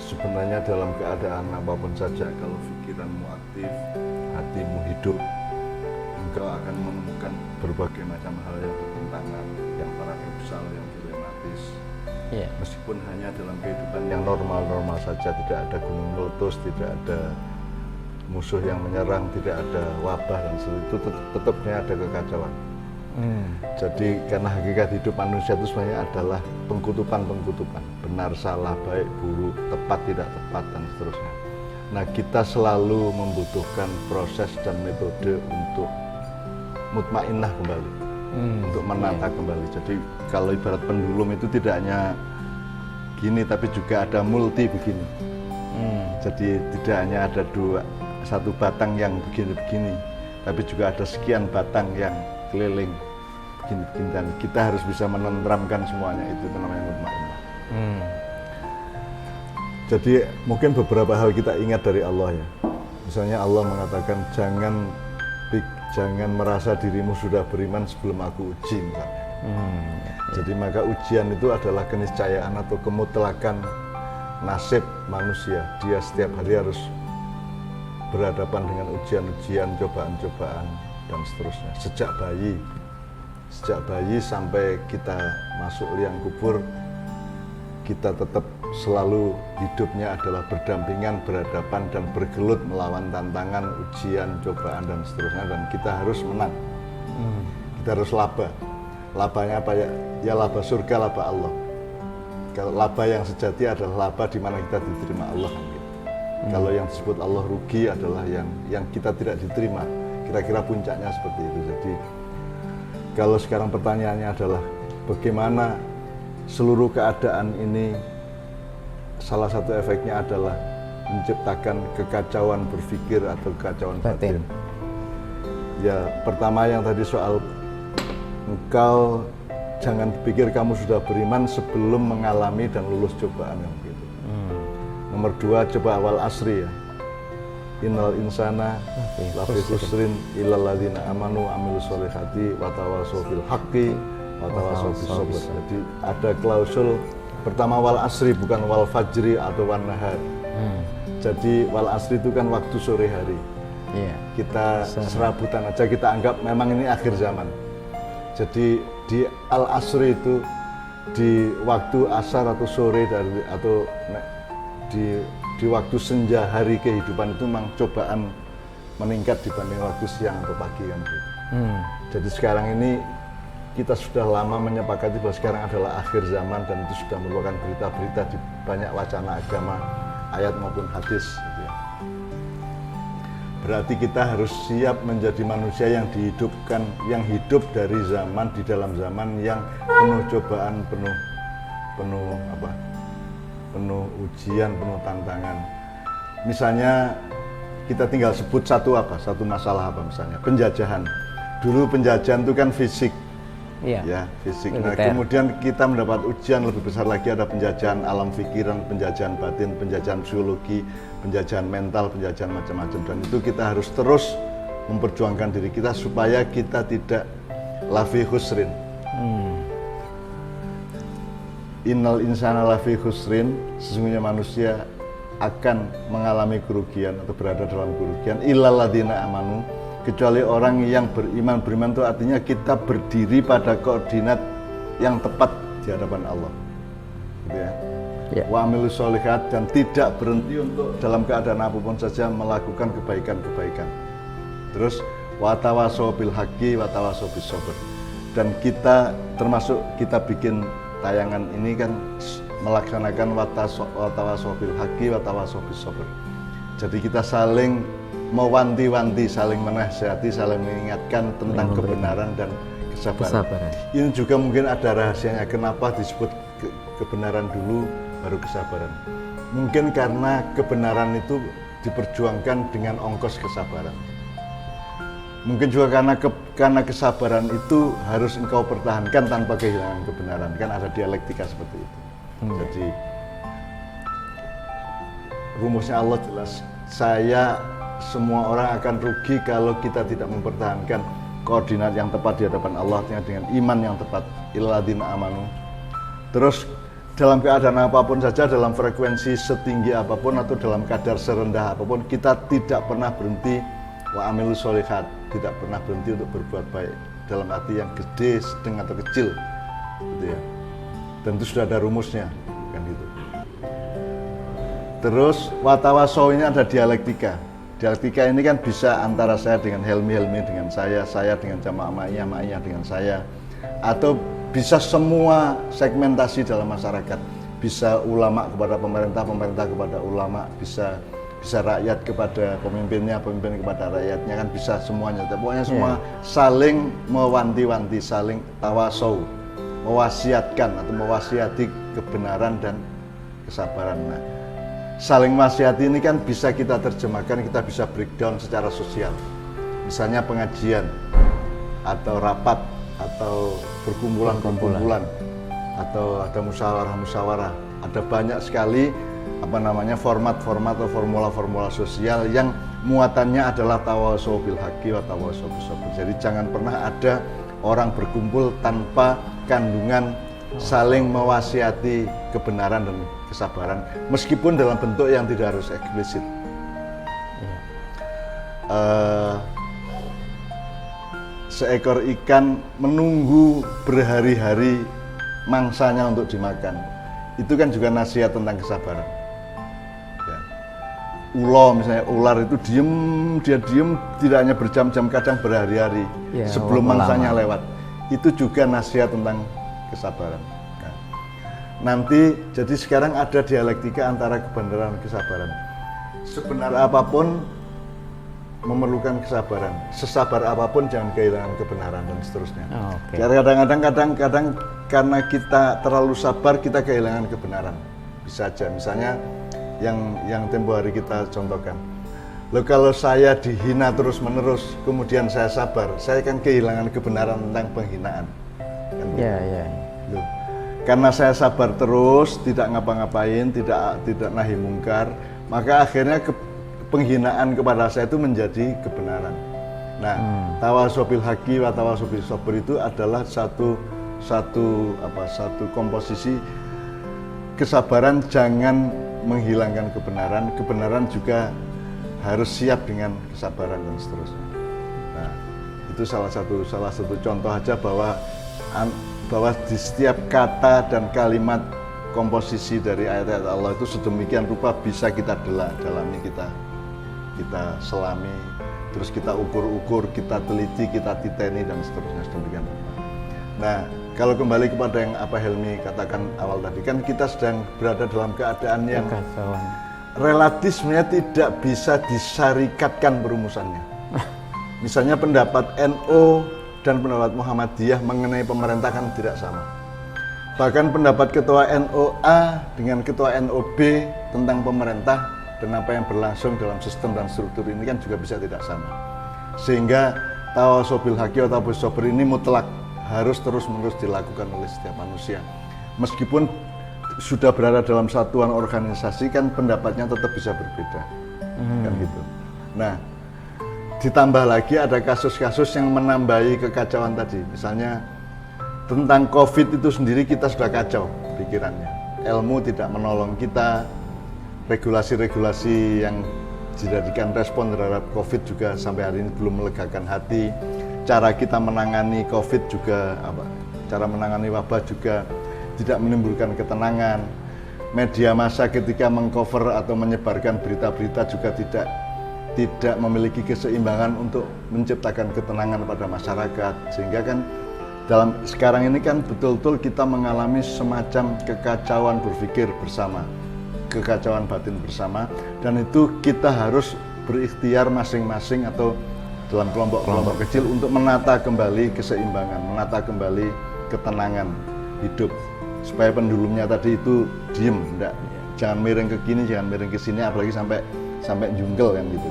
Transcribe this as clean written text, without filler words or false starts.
Sebenarnya dalam keadaan apapun saja, kalau pikiranmu aktif, hatimu hidup, engkau akan menemukan berbagai macam hal yang bertentangan, yang paradoksal, yang dilematis. Meskipun hanya dalam kehidupan yang normal-normal saja, tidak ada gunung meletus, tidak ada musuh yang menyerang, tidak ada wabah dan seterusnya, itu tetapnya ada kekacauan. Jadi karena hakikat hidup manusia itu sebenarnya adalah pengkutupan-pengkutupan, benar salah, baik buruk, tepat tidak tepat dan seterusnya. Nah, kita selalu membutuhkan proses dan metode untuk mutmainnah kembali, untuk menata kembali. Jadi kalau ibarat pendulum itu tidak hanya gini, tapi juga ada multi begini. Jadi tidak hanya ada satu batang yang begini-begini, tapi juga ada sekian batang yang keliling begini-begini, dan kita harus bisa menenteramkan semuanya. Itu namanya mutmainnah. Jadi mungkin beberapa hal kita ingat dari Allah ya. Misalnya Allah mengatakan jangan merasa dirimu sudah beriman sebelum aku uji misalnya. Jadi maka ujian itu adalah keniscayaan atau kemutlakan nasib manusia. Dia setiap hari harus berhadapan dengan ujian-ujian, cobaan-cobaan dan seterusnya. Sejak bayi sampai kita masuk liang kubur, kita tetap selalu hidupnya adalah berdampingan, berhadapan dan bergelut melawan tantangan, ujian, cobaan dan seterusnya, dan kita harus menang. Kita harus laba. Labanya apa ya? Ya laba surga, laba Allah. Kalau laba yang sejati adalah laba di mana kita diterima Allah. Kalau yang disebut Allah rugi adalah yang kita tidak diterima. Kira-kira puncaknya seperti itu. Jadi kalau sekarang pertanyaannya adalah bagaimana seluruh keadaan ini, salah satu efeknya adalah menciptakan kekacauan berpikir atau kekacauan batin. Ya, pertama yang tadi soal engkau jangan pikir kamu sudah beriman sebelum mengalami dan lulus cobaan yang begitu. Nomor dua, coba awal asri ya. Innal insana lafi khusrin illal ladzina amanu wa amilus sholihati wa tawashaw bil haqqi wa tawashaw bis sabr. Jadi ada klausul pertama wal asri, bukan wal fajri atau wan nahar. Jadi wal asri itu kan waktu sore hari. Kita serabutan aja, kita anggap memang ini akhir zaman. Jadi di al asri itu di waktu asar atau sore atau di waktu senja hari kehidupan itu memang cobaan meningkat dibanding waktu siang atau pagi kan gitu. Jadi sekarang ini kita sudah lama menyepakati bahwa sekarang adalah akhir zaman, dan itu sudah merupakan berita-berita di banyak wacana agama, ayat maupun hadis gitu ya. Berarti kita harus siap menjadi manusia yang dihidupkan, yang hidup dari zaman, di dalam zaman yang penuh cobaan, penuh ujian, penuh tantangan. Misalnya kita tinggal sebut satu masalah apa misalnya, penjajahan. Dulu penjajahan itu kan fisik, ya fisik. Nah, kemudian kita mendapat ujian lebih besar lagi, ada penjajahan alam pikiran, penjajahan batin, penjajahan psikologi, penjajahan mental, penjajahan macam-macam. Dan itu kita harus terus memperjuangkan diri kita supaya kita tidak lafi khusrin. Innal insana lafi khusrin, sesungguhnya manusia akan mengalami kerugian atau berada dalam kerugian, illal ladzina amanu, kecuali orang yang beriman. Beriman itu artinya kita berdiri pada koordinat yang tepat di hadapan Allah, gitu ya. Wa amilus sholihat, dan tidak berhenti untuk dalam keadaan apapun saja melakukan kebaikan-kebaikan. Terus wa tawashaw bil haqqi wa tawashaw bis sabr. Dan kita termasuk kita bikin tayangan ini kan melaksanakan wa tawashaw bil haqqi wa tawashaw bis sabr. Jadi kita saling mewanti-wanti, saling menasihati, saling mengingatkan tentang kebenaran dan kesabaran. Ini juga mungkin ada rahasianya kenapa disebut kebenaran dulu baru kesabaran. Mungkin karena kebenaran itu diperjuangkan dengan ongkos kesabaran. Mungkin juga karena kesabaran itu harus engkau pertahankan tanpa kehilangan kebenaran. Kan ada dialektika seperti itu. Jadi rumusnya Allah jelas. Semua orang akan rugi kalau kita tidak mempertahankan koordinat yang tepat di hadapan Allah, dengan iman yang tepat, illalladzina amanu. Terus dalam keadaan apapun saja, dalam frekuensi setinggi apapun atau dalam kadar serendah apapun, kita tidak pernah berhenti wa amilus sholihat, tidak pernah berhenti untuk berbuat baik, dalam arti yang gede, sedang atau kecil, gitu ya. Dan itu sudah ada rumusnya, kan gitu. Terus watawasau ini ada dialektika. Dialektika ini kan bisa antara saya dengan Helmi dengan saya dengan jamaah Ma'iyah dengan saya, atau bisa semua segmentasi dalam masyarakat. Bisa ulama kepada pemerintah, pemerintah kepada ulama, bisa rakyat kepada pemimpinnya, pemimpin kepada rakyatnya, kan bisa semuanya. Pokoknya semua saling mewanti-wanti, saling tawasau, mewasiatkan atau mewasiati kebenaran dan kesabaran. Nah, saling wasiati ini kan bisa kita terjemahkan, kita bisa breakdown secara sosial. Misalnya pengajian atau rapat atau perkumpulan atau ada musyawarah. Ada banyak sekali format-format atau formula-formula sosial yang muatannya adalah tawasau bil haqqi wa tawasau bis sabr. Jadi jangan pernah ada orang berkumpul tanpa kandungan saling mewasiati kebenaran dan kesabaran, meskipun dalam bentuk yang tidak harus eksplisit. Seekor ikan menunggu berhari-hari mangsanya untuk dimakan, itu kan juga nasihat tentang kesabaran. Ya. Misalnya ular itu dia diem tidak hanya berjam-jam, kadang berhari-hari sebelum mangsanya lewat. Itu juga nasihat tentang kesabaran. Nah, nanti jadi sekarang ada dialektika antara kebenaran dan kesabaran. Sebenar apapun memerlukan kesabaran, sesabar apapun jangan kehilangan kebenaran dan seterusnya. Kadang-kadang karena kita terlalu sabar kita kehilangan kebenaran. Bisa aja, misalnya yang tempo hari kita contohkan. Loh, kalau saya dihina terus-menerus, kemudian saya sabar, saya akan kehilangan kebenaran tentang penghinaan. Kan Loh, karena saya sabar terus, tidak ngapa-ngapain, tidak nahi mungkar, maka akhirnya penghinaan kepada saya itu menjadi kebenaran. Nah, tawasau bil haqqi wa tawasau bis sabr itu adalah satu komposisi kesabaran jangan menghilangkan kebenaran, kebenaran juga harus siap dengan kesabaran dan seterusnya. Nah, itu salah satu contoh aja bahwa di setiap kata dan kalimat komposisi dari ayat-ayat Allah itu sedemikian rupa bisa kita dalami, kita selami, terus kita ukur-ukur, kita teliti, kita titeni dan seterusnya sedemikian rupa. Nah, kalau kembali kepada yang apa Helmi katakan awal tadi, kan kita sedang berada dalam keadaan yang relatif sebenarnya tidak bisa disyarikatkan perumusannya. Misalnya pendapat NU dan pendapat Muhammadiyah mengenai pemerintah kan tidak sama. Bahkan pendapat ketua NOA dengan ketua NOB tentang pemerintah dan apa yang berlangsung dalam sistem dan struktur ini kan juga bisa tidak sama. Sehingga tawasau bil haqqi atau bis sabr ini mutlak harus terus-menerus dilakukan oleh setiap manusia. Meskipun sudah berada dalam satuan organisasi kan pendapatnya tetap bisa berbeda. Kan gitu. Nah, ditambah lagi ada kasus-kasus yang menambahi kekacauan tadi. Misalnya tentang COVID itu sendiri kita sudah kacau pikirannya. Ilmu tidak menolong kita, regulasi-regulasi yang dijadikan respon terhadap COVID juga sampai hari ini belum melegakan hati. Cara kita menangani COVID juga, cara menangani wabah juga tidak menimbulkan ketenangan. Media massa ketika mengcover atau menyebarkan berita-berita juga tidak memiliki keseimbangan untuk menciptakan ketenangan pada masyarakat. Sehingga kan dalam sekarang ini kan betul-betul kita mengalami semacam kekacauan berpikir bersama, kekacauan batin bersama, dan itu kita harus berikhtiar masing-masing atau dalam kelompok-kelompok kecil untuk menata kembali keseimbangan, menata kembali ketenangan hidup supaya pendulumnya tadi itu diem, jangan miring ke kiri, jangan miring ke sini, apalagi sampai jungkel kan gitu.